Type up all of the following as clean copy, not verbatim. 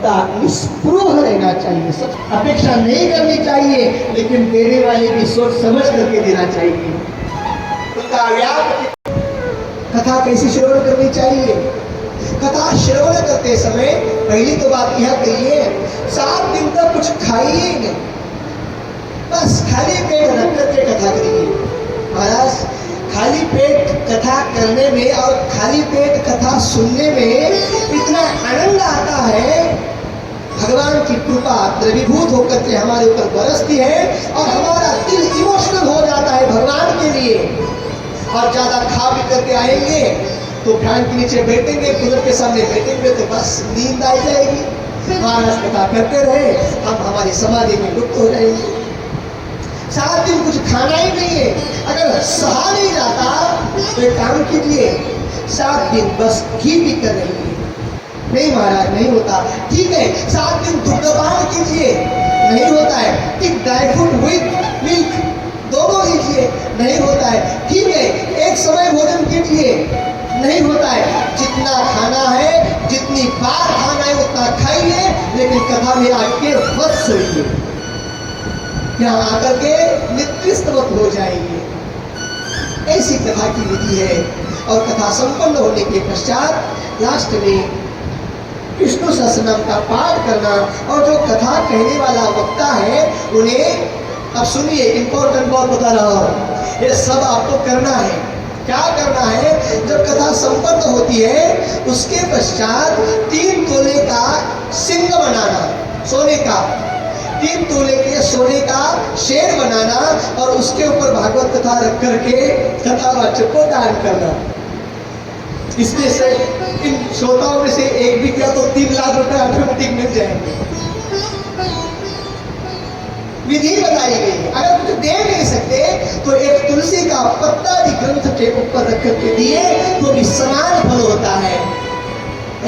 वक्ता निस्पृह रहना चाहिए, सब अपेक्षा नहीं करनी चाहिए, लेकिन देने वाले की सोच समझ करके देना चाहिए। उनका व्याप कथा कैसी श्रवण करनी चाहिए? कथा श्रवण करते समय पहली तो बात यह कहिए, 7 दिन तक कुछ खाइए ही नहीं, बस खाली पेट रख करके कथा करिए। महाराज खाली पेट कथा करने में और खाली पेट कथा सुनने में इतना आनंद आता है, भगवान की कृपा द्रवीभूत होकर के हमारे ऊपर बरसती है और हमारा दिल इमोशनल हो जाता है भगवान के लिए। और ज्यादा खा पी करके आएंगे तो फैन के नीचे बैठेंगे, कूलर के सामने बैठेंगे तो बस नींद आ जाएगी। महाराज कथा करते रहे, हम हमारी समाधि में लुप्त हो जाएंगे। 7 दिन कुछ खाना ही नहीं है, अगर सहा नहीं जाता तो एक काम कीजिए, 7 दिन बस घी पी कर रहिए। नहीं महाराज नहीं होता, ठीक है 7 दिन दुग्धपान कीजिए, नहीं होता है, ठीक ड्राई फ्रूट विथ मिल्क दोनों लीजिए, नहीं होता है, ठीक है एक समय भोजन कीजिए, नहीं होता है, जितना खाना है जितनी बार खाना है उतना खाइए, लेकिन कथा में आके मत सोइए, यहाँ आकर के निकृष्ट मत हो जाएंगे। ऐसी कथा की विधि है। और कथा संपन्न होने के पश्चात लास्ट में विष्णु सहस्रनाम का पाठ करना, और जो कथा कहने वाला वक्ता है उन्हें, अब सुनिए इंपॉर्टेंट बात बता रहा हूं, ये सब आपको करना है। क्या करना है? जब कथा संपन्न होती है उसके पश्चात 3 तोले का सिंह बनाना, सोने का 3 तोले के सोने का शेर बनाना और उसके ऊपर भागवत कथा रख करके कथावाचक को दान करना। इसमें से इन श्रोताओं में से एक भी किया तो 3 लाख रुपए ऑटोमेटिक मिल जाएंगे। विधि बताई गई है। अगर कुछ दे नहीं सकते तो एक तुलसी का पत्ता भी ग्रंथ के ऊपर रख करके दिए तो भी समान फल होता है।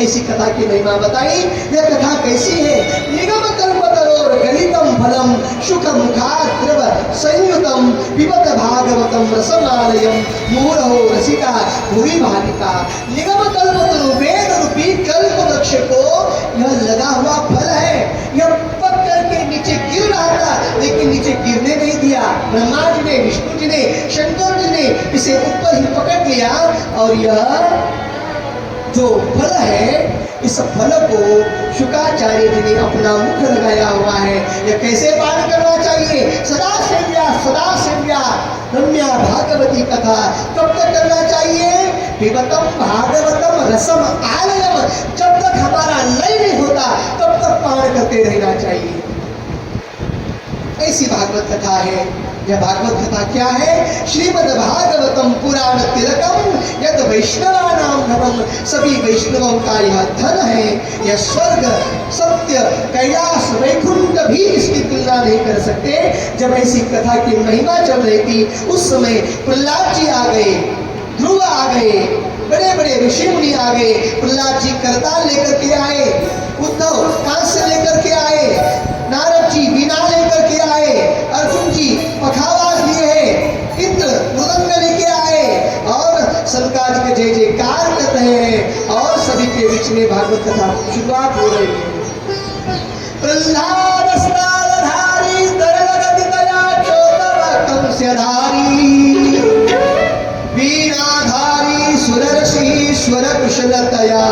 ऐसी कथा की महिमा बताई। यह कथा कैसी है? निगम कल्पतरोर गलितम फलम शुकम खाद्रव संयुतम पिबत भागवतम रसमालयम मूढ़ो रसिका भूरि भाविका। निगम कल्पतरु वेद रूपी कल्प वृक्ष को यह लगा हुआ फल है। यह पक करके नीचे गिर रहा था, लेकिन नीचे गिरने नहीं दिया। ब्रह्मा जी ने, विष्णु जी ने, शंकर जी ने इसे ऊपर ही पकड़ लिया और यह जो फल है, इस फल को शुकाचार्य जी ने अपना मुख लगाया हुआ है। यह कैसे पान करना चाहिए? सदा सेव्या रम्या भागवती कथा। कब तक करना चाहिए? पिबतम भागवतम रसम आलयम। जब तक हमारा लय नहीं होता तब तक पान करते रहना चाहिए। ऐसी भागवत कथा है। यह भागवत कथा क्या है? श्रीमद् भागवतम पुराण तिलकम यद वैष्णवानाम धनम। सभी वैष्णवों का यह धन है। यह स्वर्ग, सत्य, कैलाश, वैकुंठ भी इसकी तुलना नहीं कर सकते। जब ऐसी कथा की महिमा चल रही थी उस समय प्रहलाद जी आ गए, ध्रुव आ गए, बड़े बड़े ऋषि मुनि आ गए। प्रहलाद जी करताल लेकर के आए, उद्धव कांस्य लेकर के आए, नारद जी वीणा लेकर के आए, अर्जुन जी पखावाज लिए हैं, इंद्र मृदंग लेके आए और सनकादि के जय जयकार कर रहे हैं। और सभी के बीच में भागवत कथा शुरुआत हो रही है। प्रहलाद स्नानधारी तरलगतितया चोतव कंस्यधारी वीणाधारी सुरर्षि स्वर कुशलतया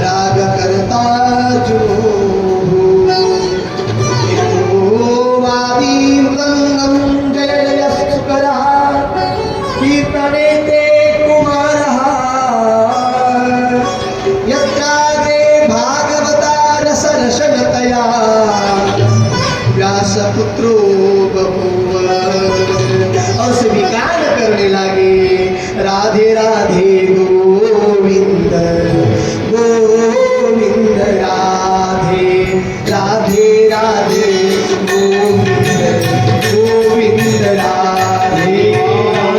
राग करता जो कीर्तने ते कुमारः यत्राग्रे भागवता रसरसनतया व्यासपुत्रो बभूव। और सभी गान करने लगे, राधे राधे गोविंद गोविंद, राधे राधे राधे गोविंद गोविंद, राधे राधे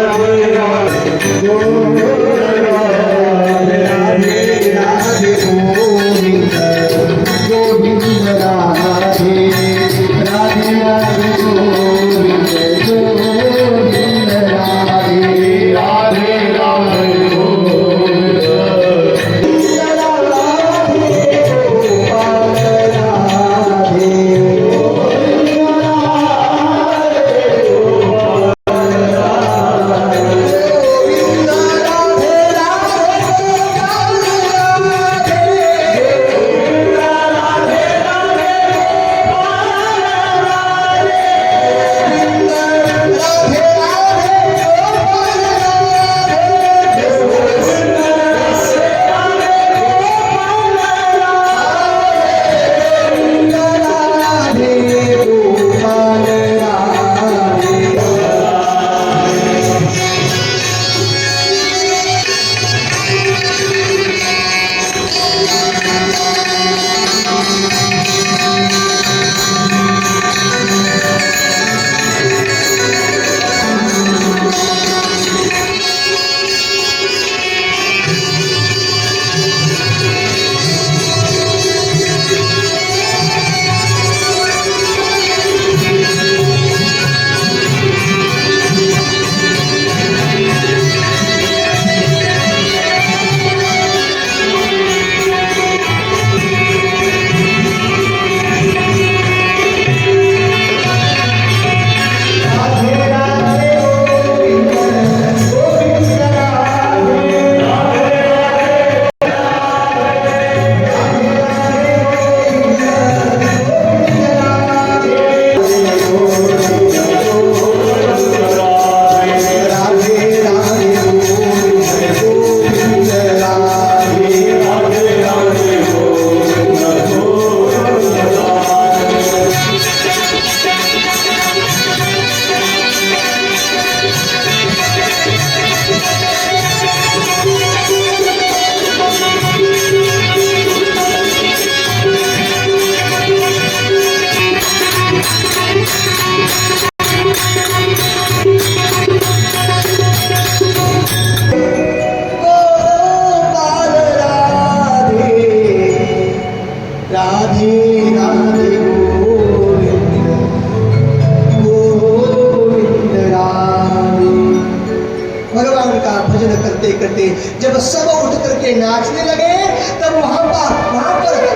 थे। जब सब उठ करके नाचने लगे तब वहां पर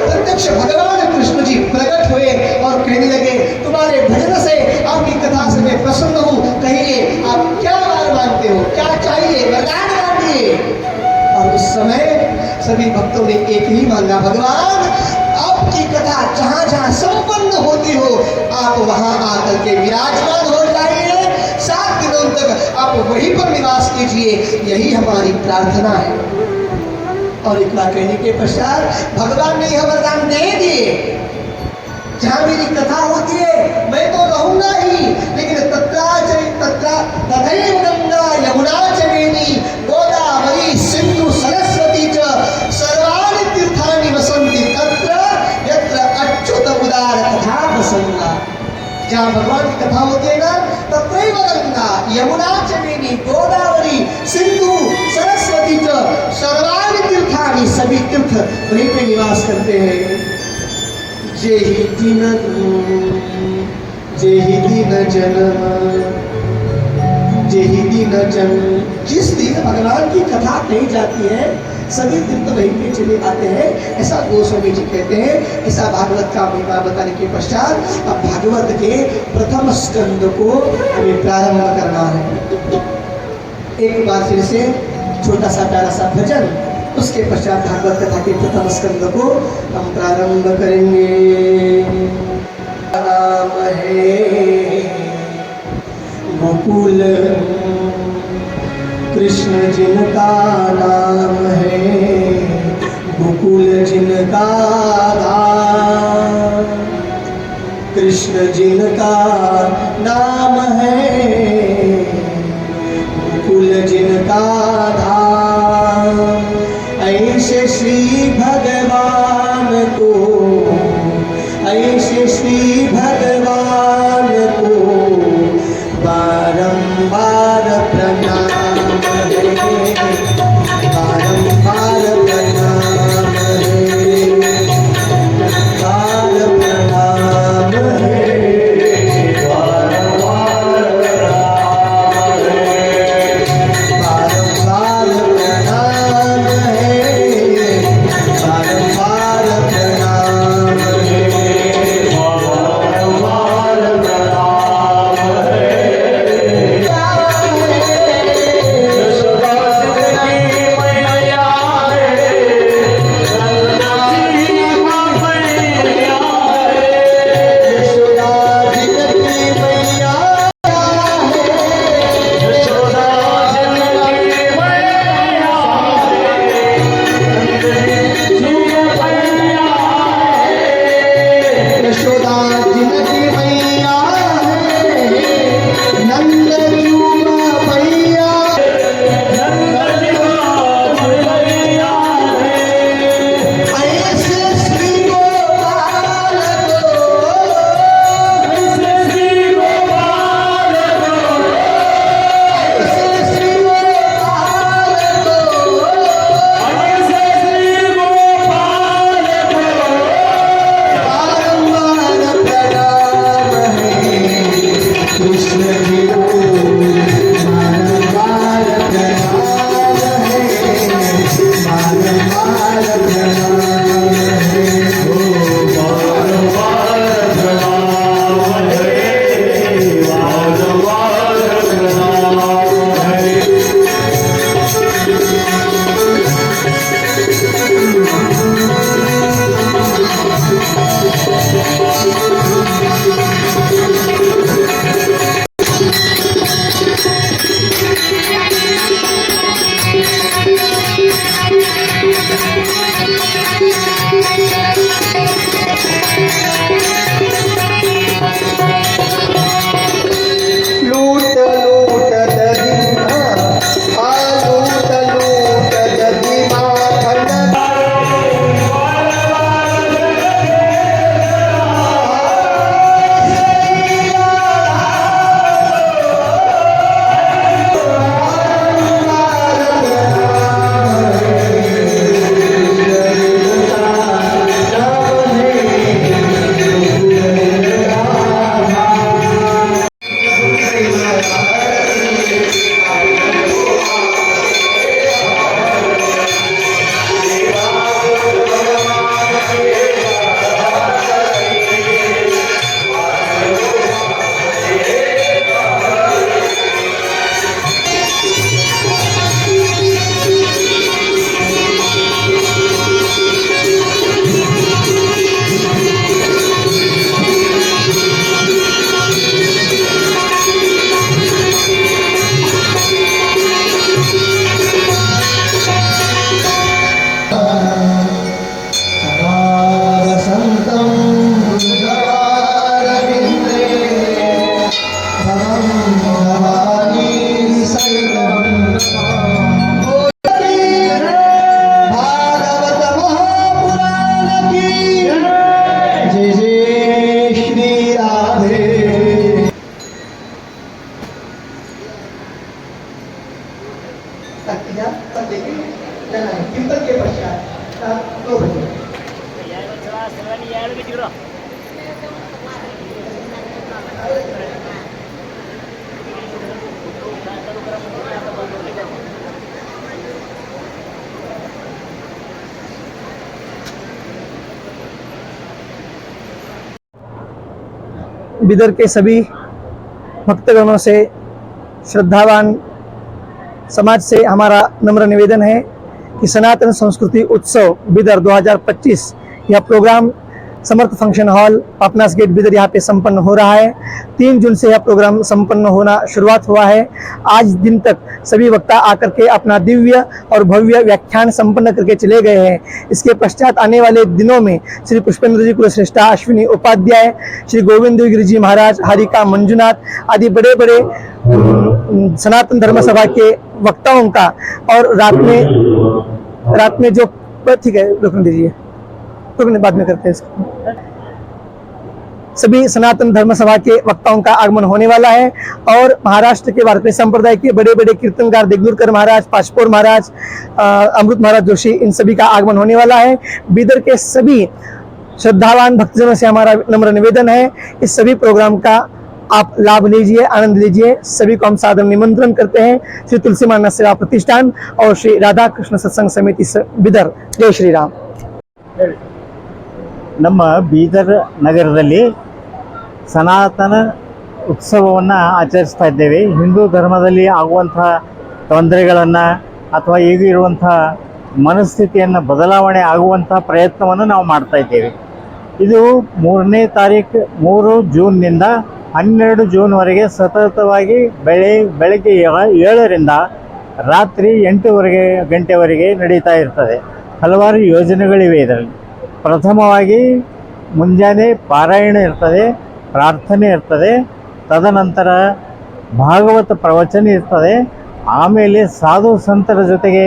प्रत्यक्ष भगवान कृष्ण जी प्रकट हुए और कहने लगे, तुम्हारे भजन से, आपकी कथा से मैं प्रसन्न हूँ, कहिए आप क्या वर मांगते हो, क्या चाहिए, वरदान मांगिए। और उस समय सभी भक्तों ने एक ही मांगा, भगवान आपकी कथा जहां जहां संपन्न होती हो आप वहां आकर के विराजमान हो जाइए, 7 दिनों तक आप वहीं पर निवास कीजिए, यही हमारी प्रार्थना है। और इतना कहने के पश्चात भगवान ने यह वरदान दे दिए, जहां मेरी कथा होती है मैं तो रहूंगा ही, लेकिन तथैव गंगा यमुना च वेणी गोदावरी सिंधु सरस्वती च सर्वाणि तीर्थानि वसन्ति तत्र यत्र अच्युत उदार कथा प्रसंगा। जहां भगवान की कथा होती है ना, तत्रैव गंगा यमुना च वेणी गोदावरी सिंधु सरस्वती च सर्वाणि तीर्थानि, सभी तीर्थ वहीं पे निवास करते हैं। जेहि दिन जन्म, जेहि दिन जन्म, जिस दिन भगवान की कथा कही जाती है सभी तीर्थ वहीं पे चले आते हैं, ऐसा गोस्वामी जी कहते हैं। ऐसा भागवत का महिमा बताने के पश्चात अब भागवत के प्रथम स्कंद को हमें प्रारंभ करना है। एक बार फिर से छोटा सा प्यारा सा भजन, उसके पश्चात भागवत कथा के प्रथम स्कंद को हम प्रारंभ करेंगे। नाम है गोकुल, कृष्ण जिनका नाम है गोकुल जिनका धाम, कृष्ण जिनका नाम है गोकुल जिनका धाम। ऐसे श्री भगवान को, ऐसे श्री भगवान को बारंबार प्रणाम है, बारंबार प्रणाम है, बार प्रणाम है, बारंबार प्रणाम है, बारंबार प्रणाम है, बारंबार प्रणाम है, बारंबार प्रणाम है। बिदर के सभी भक्तगणों से, श्रद्धावान समाज से हमारा नम्र निवेदन है कि सनातन संस्कृति उत्सव बिदर 2025 यह प्रोग्राम समर्थ फंक्शन हॉल पापनास गेट बिदर यहाँ पे संपन्न हो रहा है। 3 जून से यह प्रोग्राम संपन्न होना शुरुआत हुआ है। आज दिन तक सभी वक्ता आकर के अपना दिव्य और भव्य व्याख्यान संपन्न करके चले गए हैं। इसके पश्चात आने वाले दिनों में श्री पुष्पेंद्र जी कुलश्रेष्ठा, अश्विनी उपाध्याय, श्री गोविंद गिरी जी महाराज, हरिका मंजुनाथ आदि बड़े बड़े सनातन धर्म सभा के वक्ताओं का, और रात में जो ठीक है रुकने दीजिए, बाद में करते हैं इसको। सभी सनातन धर्म सभा के वक्ताओं का आगमन होने वाला है और महाराष्ट्र के वारकरी संप्रदाय के बड़े बड़े कीर्तनकार देगलूरकर महाराज, पाशपोर महाराज, अमृत महाराज जोशी, इन सभी का आगमन होने वाला है। बीदर के सभी श्रद्धावान भक्तजनों से हमारा नम्र निवेदन है, इस सभी प्रोग्राम का आप लाभ लीजिए, आनंद लीजिए। सभी को हम सादर निमंत्रण करते हैं। श्री तुलसी मानस सेवा प्रतिष्ठान और श्री राधा कृष्ण सत्संग समिति बिदर। जय श्री राम। ನಮ್ಮ ಬೀದರ್ ನಗರದಲ್ಲಿ ಸನಾತನ ಉತ್ಸವವನ್ನು ಆಚರಿಸ್ತಾ ಇದ್ದೇವೆ. ಹಿಂದೂ ಧರ್ಮದಲ್ಲಿ ಆಗುವಂಥ ತೊಂದರೆಗಳನ್ನು ಅಥವಾ ಈಗಿರುವಂಥ ಮನಸ್ಥಿತಿಯನ್ನು ಬದಲಾವಣೆ ಆಗುವಂಥ ಪ್ರಯತ್ನವನ್ನು ನಾವು ಮಾಡ್ತಾ ಇದ್ದೇವೆ. ಇದು 3ನೇ ತಾರೀಕು 3 ಜೂನ್ನಿಂದ 12 ಜೂನ್ವರೆಗೆ ಸತತವಾಗಿ ಬೆಳಗ್ಗೆ 7ರಿಂದ ರಾತ್ರಿ 8 ಗಂಟೆವರೆಗೆ ನಡೀತಾ ಇರ್ತದೆ. ಹಲವಾರು ಯೋಜನೆಗಳಿವೆ ಇದರಲ್ಲಿ. ಪ್ರಥಮವಾಗಿ ಮುಂಜಾನೆ ಪಾರಾಯಣ ಇರ್ತದೆ, ಪ್ರಾರ್ಥನೆ ಇರ್ತದೆ, ತದನಂತರ ಭಾಗವತ ಪ್ರವಚನ ಇರ್ತದೆ. ಆಮೇಲೆ ಸಾಧು ಸಂತರ ಜೊತೆಗೆ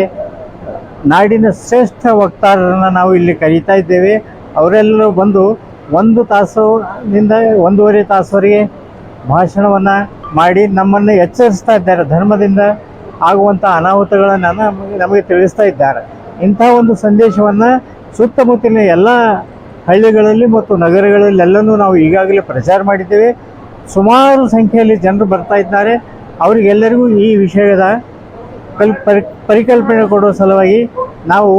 ನಾಡಿನ ಶ್ರೇಷ್ಠ ವಕ್ತಾರರನ್ನು ನಾವು ಇಲ್ಲಿ ಕರೀತಾ ಇದ್ದೇವೆ. ಅವರೆಲ್ಲರೂ ಬಂದು 1 ತಾಸಿನಿಂದ 1.5 ತಾಸುವರೆಗೆ ಭಾಷಣವನ್ನು ಮಾಡಿ ನಮ್ಮನ್ನು ಎಚ್ಚರಿಸ್ತಾ ಇದ್ದಾರೆ. ಧರ್ಮದಿಂದ ಆಗುವಂಥ ಅನಾಹುತಗಳನ್ನು ನಮಗೆ ತಿಳಿಸ್ತಾ ಇದ್ದಾರೆ. ಇಂಥ ಒಂದು ಸಂದೇಶವನ್ನು ಸುತ್ತಮುತ್ತಲಿನ ಎಲ್ಲ ಹಳ್ಳಿಗಳಲ್ಲಿ ಮತ್ತು ನಗರಗಳಲ್ಲೆಲ್ಲನೂ ನಾವು ಈಗಾಗಲೇ ಪ್ರಚಾರ ಮಾಡಿದ್ದೇವೆ. ಸುಮಾರು ಸಂಖ್ಯೆಯಲ್ಲಿ ಜನರು ಬರ್ತಾ ಇದ್ದಾರೆ. ಅವರಿಗೆಲ್ಲರಿಗೂ ಈ ವಿಷಯದ ಪರಿಕಲ್ಪನೆ ಕೊಡುವ ಸಲುವಾಗಿ ನಾವು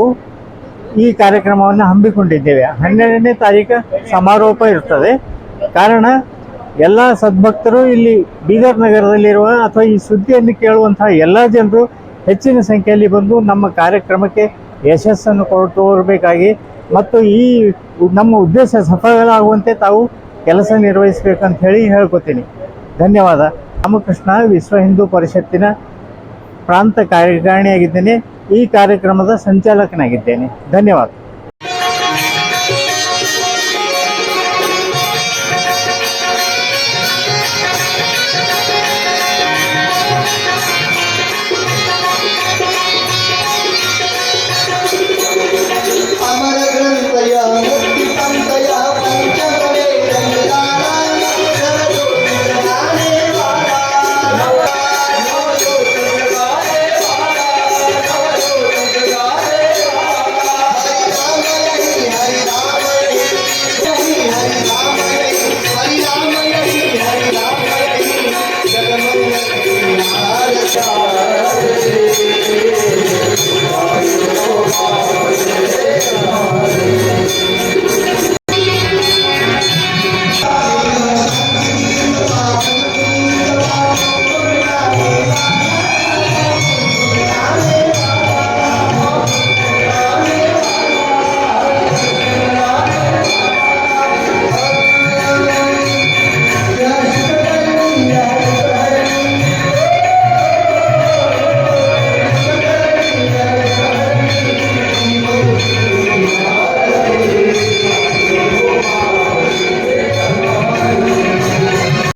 ಈ ಕಾರ್ಯಕ್ರಮವನ್ನು ಹಮ್ಮಿಕೊಂಡಿದ್ದೇವೆ. 12ನೇ ತಾರೀಕು ಸಮಾರೋಪ ಇರ್ತದೆ. ಕಾರಣ ಎಲ್ಲ ಸದ್ಭಕ್ತರು ಇಲ್ಲಿ ಬೀದರ್ ನಗರದಲ್ಲಿರುವ ಅಥವಾ ಈ ಸುದ್ದಿಯನ್ನು ಕೇಳುವಂತಹ ಎಲ್ಲ ಜನರು ಹೆಚ್ಚಿನ ಸಂಖ್ಯೆಯಲ್ಲಿ ಬಂದು ನಮ್ಮ ಕಾರ್ಯಕ್ರಮಕ್ಕೆ ಯಶಸ್ಸನ್ನು ತೋರಬೇಕಾಗಿ ಮತ್ತು ಈ ನಮ್ಮ ಉದ್ದೇಶ ಸಫಲವಾಗುವಂತೆ ತಾವು ಕೆಲಸ ನಿರ್ವಹಿಸಬೇಕಂತ ಹೇಳ್ಕೊತೀನಿ. ಧನ್ಯವಾದ. ರಾಮಕೃಷ್ಣ ವಿಶ್ವ ಹಿಂದೂ ಪರಿಷತ್ತಿನ ಪ್ರಾಂತ ಕಾರ್ಯಕಾರಿಣಿಯಾಗಿದ್ದೇನೆ. ಈ ಕಾರ್ಯಕ್ರಮದ ಸಂಚಾಲಕನಾಗಿದ್ದೇನೆ. ಧನ್ಯವಾದ.